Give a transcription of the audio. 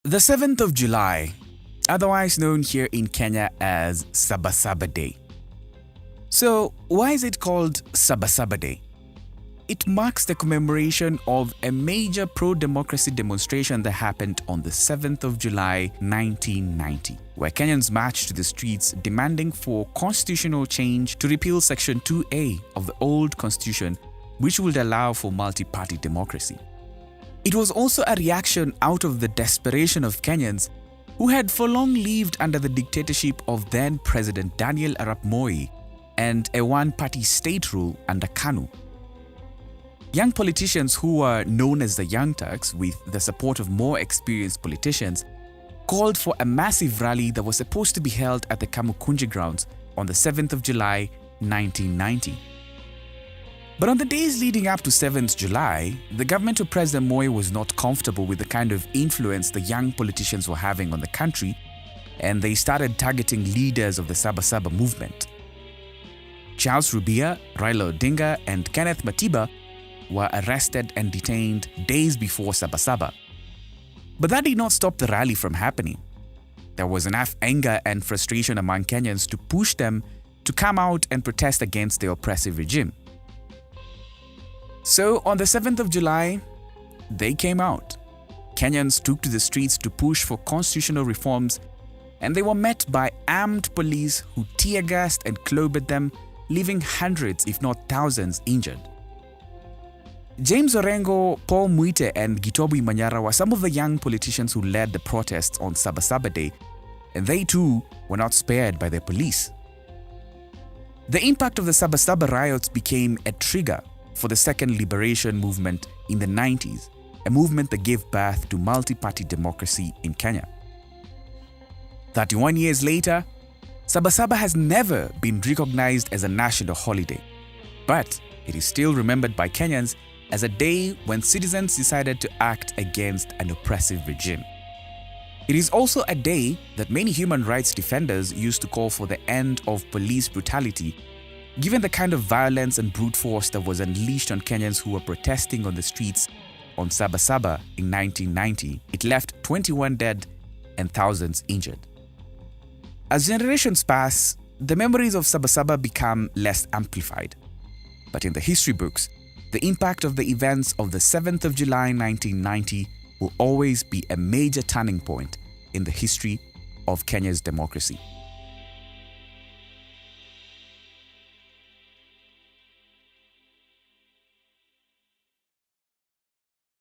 The 7th of July, otherwise known here in Kenya as Sabasaba Day. So, why is it called Sabasaba Day? It marks the commemoration of a major pro-democracy demonstration that happened on the 7th of July 1990, where Kenyans marched to the streets demanding for constitutional change to repeal Section 2A of the old constitution, which would allow for multi-party democracy. It was also a reaction out of the desperation of Kenyans who had for long lived under the dictatorship of then-President Daniel Arap Moi and a one-party state rule under KANU. Young politicians who were known as the Young Turks, with the support of more experienced politicians, called for a massive rally that was supposed to be held at the Kamukunji grounds on the 7th of July 1990. But on the days leading up to 7th July, the government of President Moi was not comfortable with the kind of influence the young politicians were having on the country, and they started targeting leaders of the Sabasaba movement. Charles Rubia, Raila Odinga, and Kenneth Matiba were arrested and detained days before Sabasaba. But that did not stop the rally from happening. There was enough anger and frustration among Kenyans to push them to come out and protest against the oppressive regime. So on the 7th of July, they came out. Kenyans took to the streets to push for constitutional reforms, and they were met by armed police who tear-gassed and clobbered them, leaving hundreds, if not thousands, injured. James Orengo, Paul Muite, and Gitobu Manyara were some of the young politicians who led the protests on Sabasaba Day, and they too were not spared by the police. The impact of the Sabasaba riots became a trigger for the second liberation movement in the 90s, a movement that gave birth to multi-party democracy in Kenya. 31 years later, Sabasaba has never been recognized as a national holiday, but it is still remembered by Kenyans as a day when citizens decided to act against an oppressive regime. It is also a day that many human rights defenders used to call for the end of police brutality. Given the kind of violence and brute force that was unleashed on Kenyans who were protesting on the streets on Sabasaba in 1990, it left 21 dead and thousands injured. As generations pass, the memories of Sabasaba become less amplified. But in the history books, the impact of the events of the 7th of July 1990 will always be a major turning point in the history of Kenya's democracy.